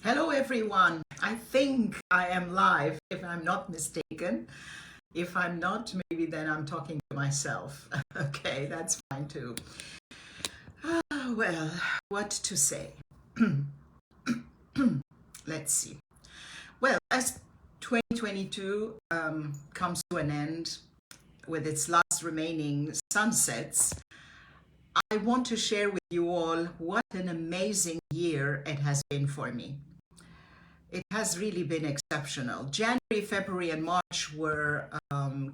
Hello everyone. I think I am live, if I'm not mistaken. If I'm not, maybe then I'm talking to myself. Okay, that's fine too. Well, what to say? Let's see. Well, as 2022 comes to an end with its last remaining sunsets, I want to share with you all what an amazing year it has been for me. It has really been exceptional. January, February, and March were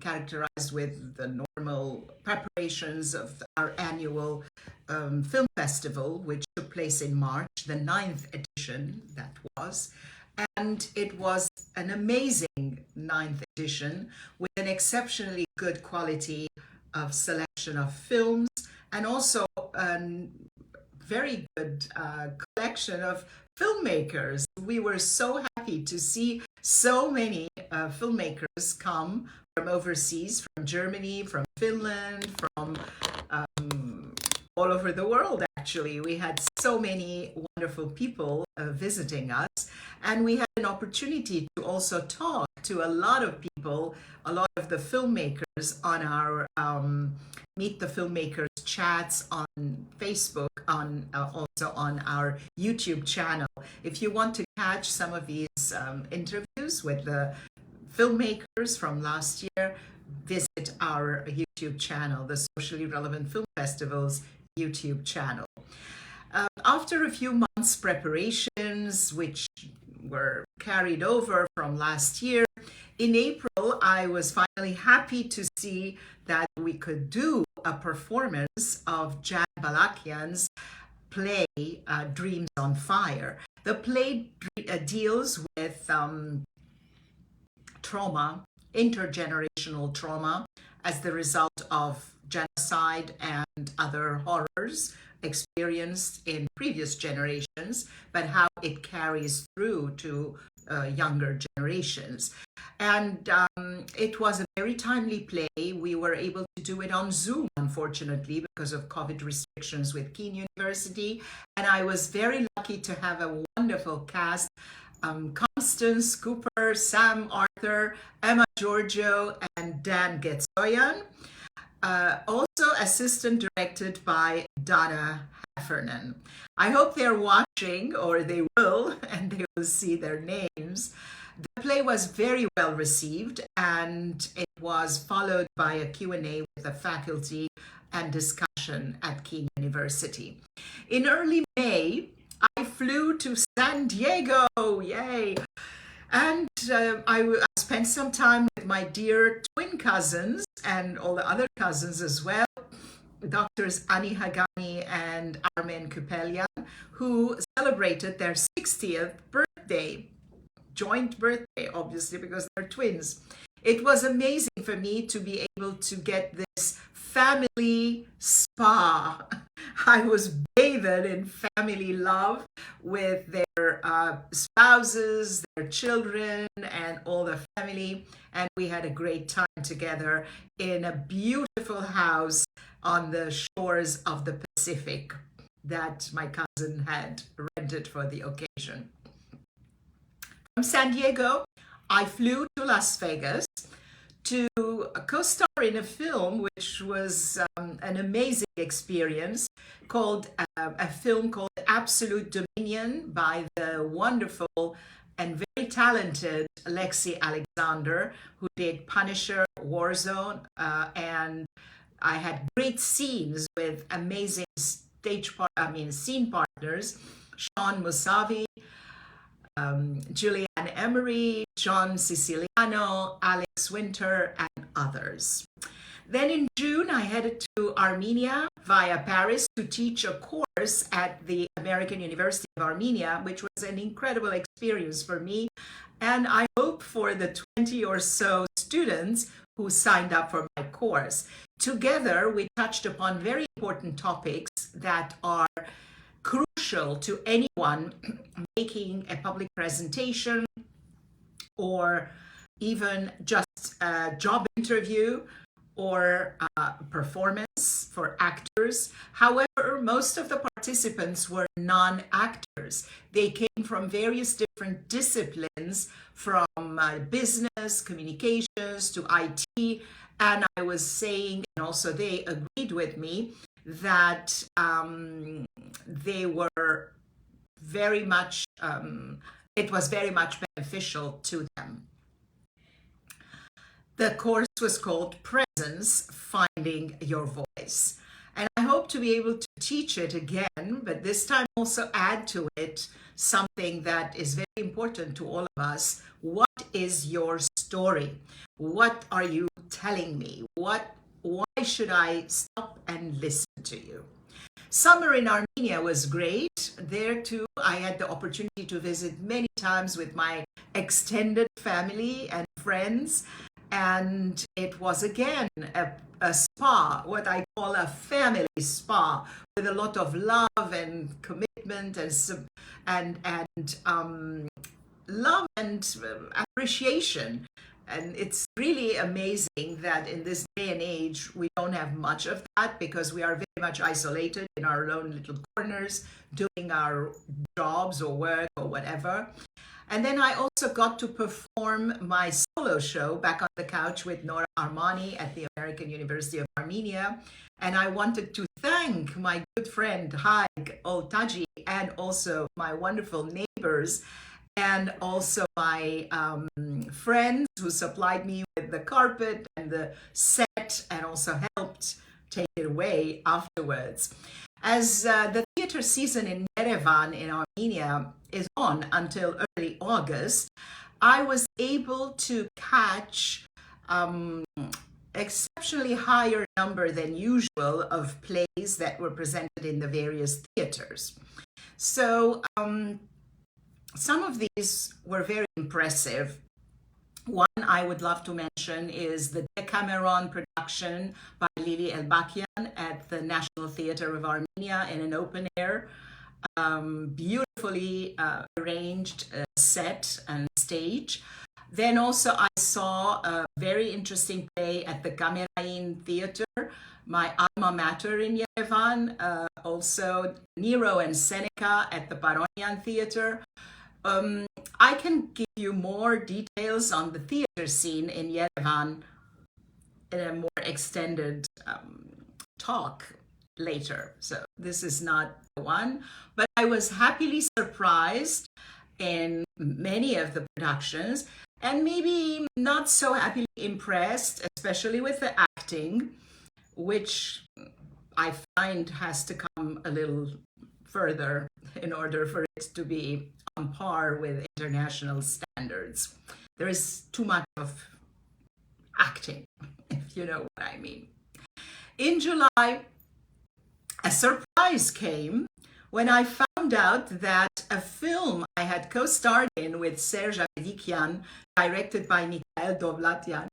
characterized with the normal preparations of our annual film festival, which took place in March, the ninth edition that was. And it was an amazing ninth edition with an exceptionally good quality of selection of films and also a very good collection of filmmakers. We were so happy to see so many filmmakers come from overseas, from Germany, from Finland, from all over the world, actually. We had so many wonderful people visiting us, and we had an opportunity to also talk to a lot of people, a lot of the filmmakers on our Meet the Filmmakers chats on Facebook, on also on our YouTube channel. If you want to catch some of these interviews with the filmmakers from last year, visit our YouTube channel, the Socially Relevant Film Festivals YouTube channel. After a few months preparations, which were carried over from last year, in April, I was finally happy to see that we could do a performance of Jan Balakian's play, Dreams on Fire. The play deals with trauma, intergenerational trauma, as the result of genocide and other horrors experienced in previous generations, but how it carries through to younger generations. And it was a very timely play. We were able to do it on Zoom, unfortunately, because of COVID restrictions with Kean University. And I was very lucky to have a wonderful cast. Constance Cooper, Sam Arthur, Emma Giorgio, and Dan Getsoyan. Also assistant directed by Donna Heffernan. I hope they're watching, or they will, and they will see their names. The play was very well received, and it was followed by a Q&A with the faculty and discussion at Kean University. In early May, I flew to San Diego, yay! And I spent some time with my dear twin cousins and all the other cousins as well, Doctors Ani Hagani and Armen Kupelian, who celebrated their 60th birthday, joint birthday, obviously, because they're twins. It was amazing for me to be able to get this family spa. I was bathed in family love with their spouses, their children, and all the family. And we had a great time together in a beautiful house on the shores of the Pacific that my cousin had rented for the occasion. From San Diego, I flew to Las Vegas to co-star in a film which was an amazing experience, called a film called Absolute Dominion by the wonderful and very talented Lexi Alexander, who did Punisher, Warzone, and I had great scenes with amazing scene partners, Sean Musavi, Julianne Emery, John Siciliano, Alex Winter, and others. Then in June, I headed to Armenia via Paris to teach a course at the American University of Armenia, which was an incredible experience for me. And I hope for the 20 or so students who signed up for my course. Together, we touched upon very important topics that are crucial to anyone making a public presentation or even just a job interview or performance for actors. However, most of the participants were non-actors. They came from various different disciplines, from business, communications to IT. And I was saying, and also they agreed with me, that they were very much, it was very much beneficial to them. The course was called Presence, Finding Your Voice. And I hope to be able to teach it again, but this time also add to it something that is very important to all of us. What is your story? What are you telling me? Why should I stop and listen to you? Summer in Armenia was great. There too, I had the opportunity to visit many times with my extended family and friends. And it was again a spa, what I call a family spa, with a lot of love and commitment and love and appreciation. And it's really amazing that in this day and age, we don't have much of that, because we are very much isolated in our own little corners, doing our jobs or work or whatever. And then I also got to perform my solo show back on the couch with Nora Armani at the American University of Armenia. And I wanted to thank my good friend Haig Oltaji, and also my wonderful neighbors, and also my friends who supplied me with the carpet and the set, and also helped take it away afterwards. As the theater season in Yerevan in Armenia is on until early August, I was able to catch exceptionally higher number than usual of plays that were presented in the various theaters. So some of these were very impressive. One I would love to mention is the Decameron production by Lili Elbakian at the National Theatre of Armenia in an open air, beautifully arranged set and stage. Then also I saw a very interesting play at the Gamerain Theatre, my alma mater in Yerevan, also Nero and Seneca at the Baronian Theatre. I can give you more details on the theater scene in Yerevan in a more extended talk later. So this is not the one, but I was happily surprised in many of the productions, and maybe not so happily impressed, especially with the acting, which I find has to come a little further in order for it to be on par with international standards. There is too much of acting, if you know what I mean. In July, a surprise came when I found out that a film I had co-starred in with Serge Avedikian, directed by Mikhail Dovlatyan,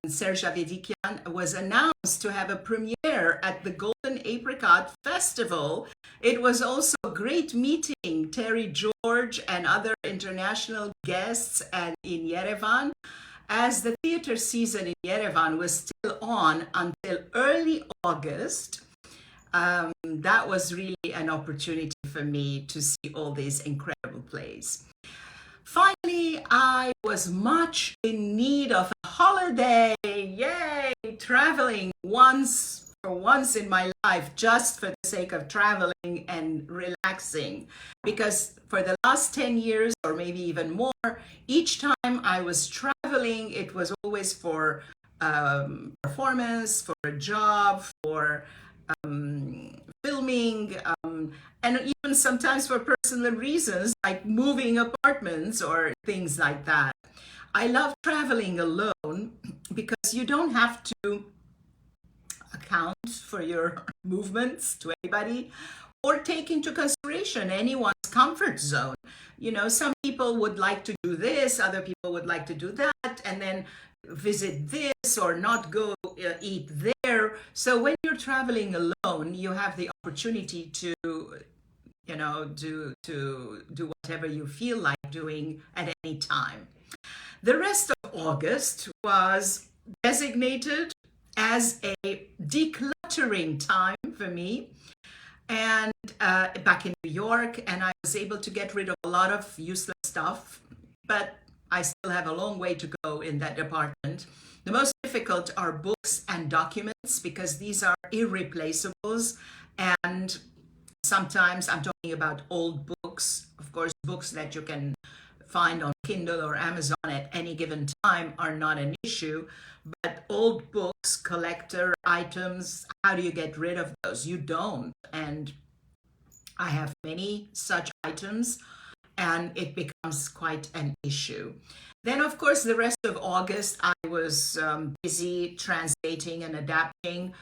Serge Avedikian was announced to have a premiere at the Golden Apricot Festival. It was also a great meeting Terry George and other international guests in Yerevan, as the theater season in Yerevan was still on until early August. That was really an opportunity for me to see all these incredible plays. Finally, I was much in need of a holiday. Yay! Traveling for once in my life, just for the sake of traveling and relaxing. Because for the last 10 years, or maybe even more, each time I was traveling, it was always for performance, for a job, for filming, and even sometimes for personal reasons like moving apartments or things like that. I love traveling alone because you don't have to account for your movements to anybody or take into consideration anyone's comfort zone. You know, some people would like to do this, other people would like to do that, and then visit this or not go eat there. So when you're traveling alone, you have the opportunity to, you know, do whatever you feel like doing at any time. The rest of August was designated as a decluttering time for me, and back in New York, and I was able to get rid of a lot of useless stuff, but I still have a long way to go in that department. The most difficult are books and documents because these are irreplaceables, and sometimes I'm talking about old books. Of course, books that you can find on Kindle or Amazon at any given time are not an issue, but old books, collector items, how do you get rid of those? You don't. And I have many such items, and it becomes quite an issue. Then, of course, the rest of August, I was busy translating and adapting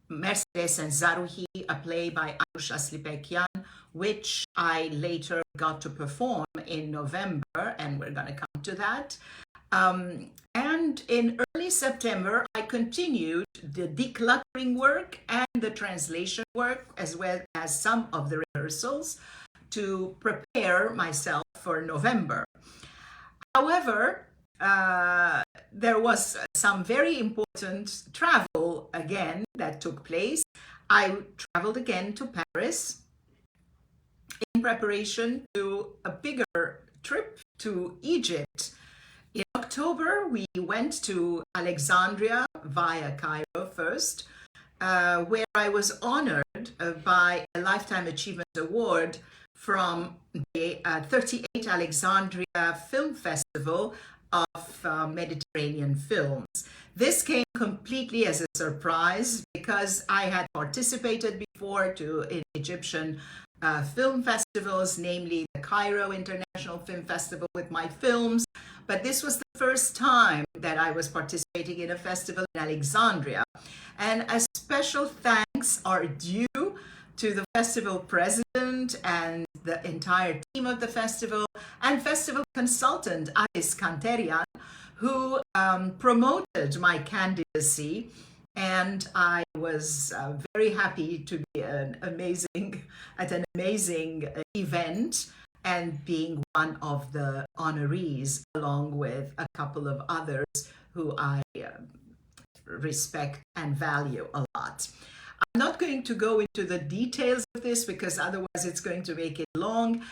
Mercedes and Zaruhi, a play by Anush Aslipekian, which I later got to perform in November, and we're going to come to that. And in early September, I continued the decluttering work and the translation work, as well as some of the rehearsals, to prepare myself for November. However, there was some very important travel again that took place. I traveled again to Paris in preparation to a bigger trip to Egypt. In October, we went to Alexandria via Cairo first, where I was honored by a Lifetime Achievement Award from the 38 Alexandria Film Festival of Mediterranean films. This came completely as a surprise because I had participated before in Egyptian film festivals, namely the Cairo International Film Festival with my films, but this was the first time that I was participating in a festival in Alexandria. And a special thanks are due to the festival president and the entire team of the festival, and festival consultant Alice Kanterian, who promoted my candidacy. And I was very happy to be at an amazing event and being one of the honorees, along with a couple of others who I respect and value a lot. I'm not going to go into the details of this because otherwise it's going to make it long.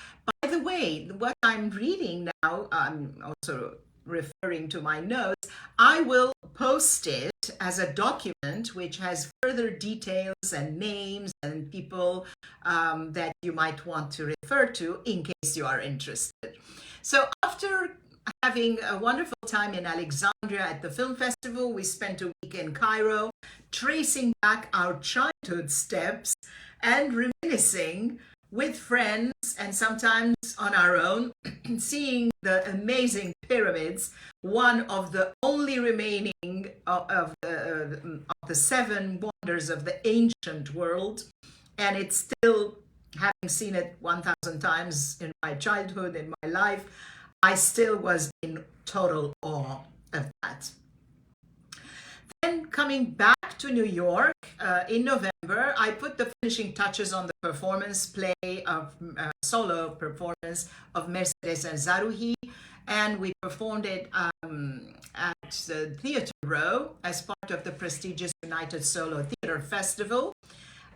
By the way, what I'm reading now, I'm also referring to my notes. I will post it as a document which has further details and names and people that you might want to refer to in case you are interested. So after having a wonderful time in Alexandria at the film festival, we spent a week in Cairo tracing back our childhood steps and reminiscing with friends and sometimes on our own, seeing the amazing pyramids, one of the only remaining of the seven wonders of the ancient world. And it's still, having seen it 1,000 times in my childhood, in my life, I still was in total awe of that. Then coming back to New York in November, I put the finishing touches on the performance play of solo performance of Mercedes and Zaruhi, and we performed it at the Theatre Row as part of the prestigious United Solo Theatre Festival.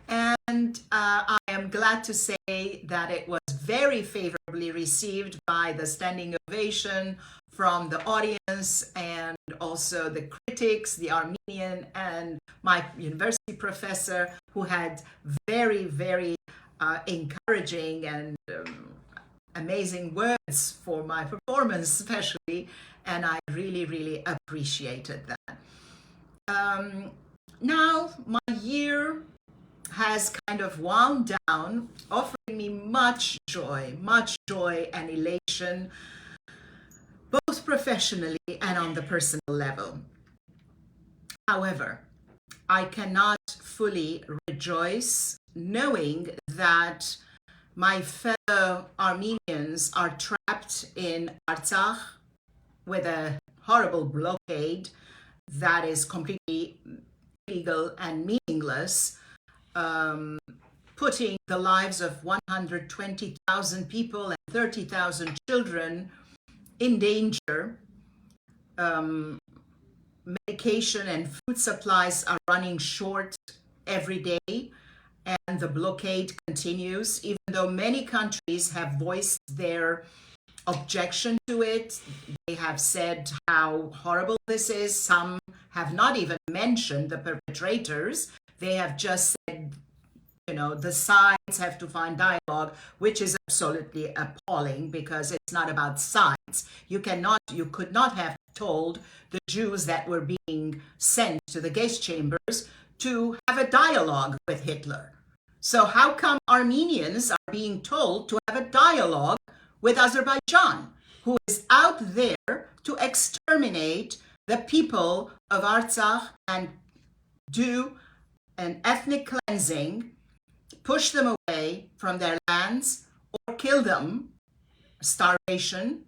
And I am glad to say that it was very favorably received by the standing ovation from the audience and also the critics, the Armenian and my university professor, who had very, very encouraging and amazing words for my performance, especially, and I really, really appreciated that. Now, my year has kind of wound down, offering me much joy and elation, both professionally and on the personal level. However, I cannot fully rejoice knowing that my fellow Armenians are trapped in Artsakh with a horrible blockade that is completely illegal and meaningless, putting the lives of 120,000 people and 30,000 children in danger, medication and food supplies are running short every day, and the blockade continues, even though many countries have voiced their objection to it. They have said how horrible this is. Some have not even mentioned the perpetrators. They have just said, the sides have to find dialogue, which is absolutely appalling because it's not about sides. You could not have told the Jews that were being sent to the gas chambers to have a dialogue with Hitler. So how come Armenians are being told to have a dialogue with Azerbaijan, who is out there to exterminate the people of Artsakh and do an ethnic cleansing, push them away from their lands, or kill them, starvation,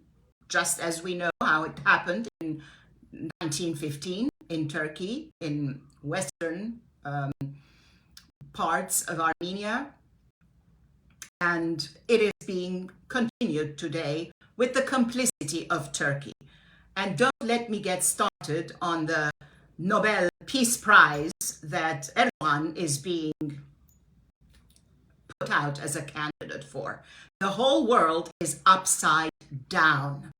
just as we know how it happened in 1915 in Turkey, in western parts of Armenia. And it is being continued today with the complicity of Turkey. And don't let me get started on the Nobel Peace Prize that Erdogan is being put out as a candidate for. The whole world is upside down.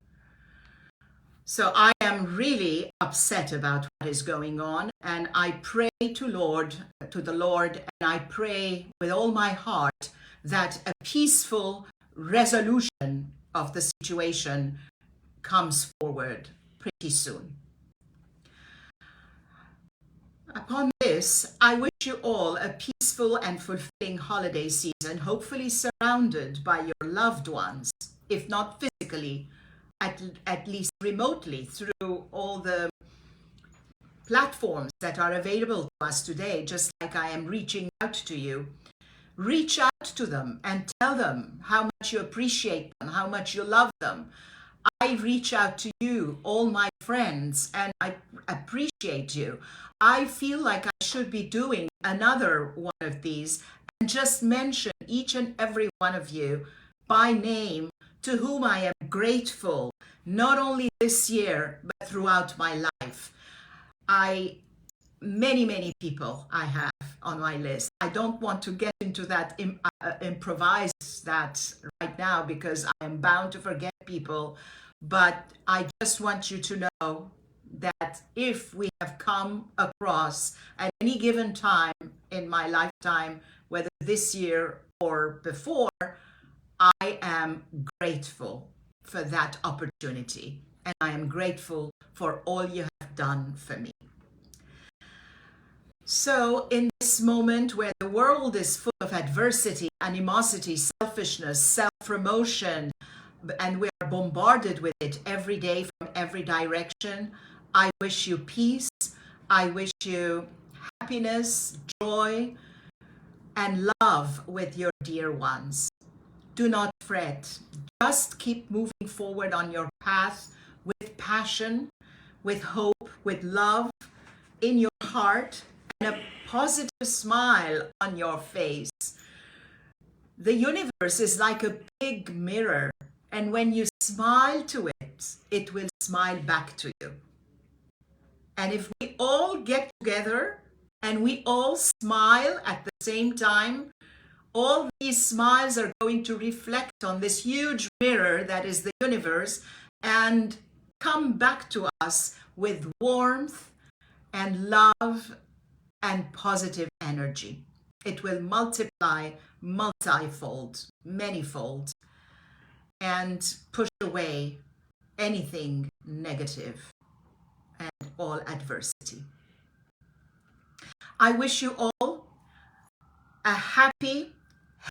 So I am really upset about what is going on, and I pray to the Lord, and I pray with all my heart that a peaceful resolution of the situation comes forward pretty soon. Upon this, I wish you all a peaceful and fulfilling holiday season, hopefully surrounded by your loved ones, if not physically, at least remotely through all the platforms that are available to us today, just like I am reaching out to you. Reach out to them and tell them how much you appreciate them, how much you love them. I reach out to you, all my friends, and I appreciate you. I feel like I should be doing another one of these and just mention each and every one of you by name, to whom I am grateful, not only this year, but throughout my life. Many people I have on my list. I don't want to get into that, improvise that right now, because I am bound to forget people. But I just want you to know that if we have come across at any given time in my lifetime, whether this year or before, I am grateful for that opportunity. And I am grateful for all you have done for me. So in this moment where the world is full of adversity, animosity, selfishness, self-promotion, and we are bombarded with it every day from every direction, I wish you peace. I wish you happiness, joy, and love with your dear ones. Do not fret. Just keep moving forward on your path with passion, with hope, with love in your heart, and a positive smile on your face. The universe is like a big mirror, and when you smile to it, it will smile back to you. And if we all get together and we all smile at the same time, all these smiles are going to reflect on this huge mirror that is the universe and come back to us with warmth and love and positive energy. It will multiply multifold, manyfold, and push away anything negative and all adversity. I wish you all a happy,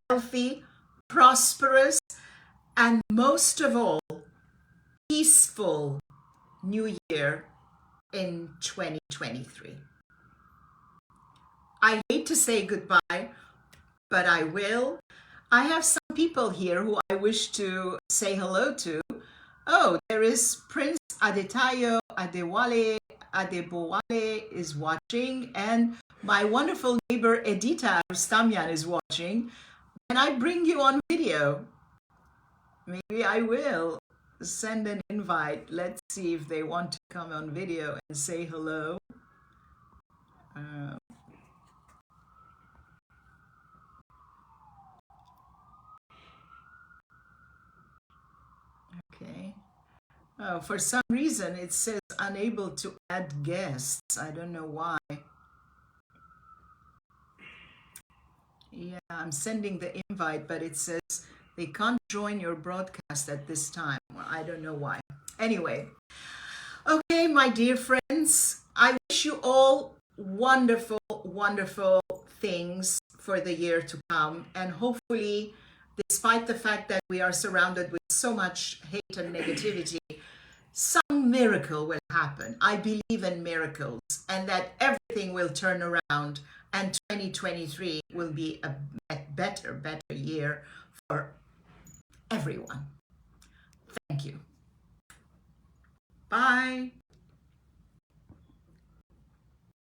healthy, prosperous, and most of all, peaceful New Year in 2023. I hate to say goodbye, but I will. I have some people here who I wish to say hello to. Oh, there is Prince Adetayo Adebowale is watching, and my wonderful neighbor Edita Rustamian is watching. Can I bring you on video? Maybe I will send an invite. Let's see if they want to come on video and say hello. Okay. Oh, for some reason it says unable to add guests. I don't know why. Yeah, I'm sending the invite, but it says they can't join your broadcast at this time. Well, I don't know why. Anyway, okay, my dear friends, I wish you all wonderful, wonderful things for the year to come. And hopefully, despite the fact that we are surrounded with so much hate and negativity, some miracle will happen. I believe in miracles and that everything will turn around and 2023 will be a better year for everyone. Thank you. Bye.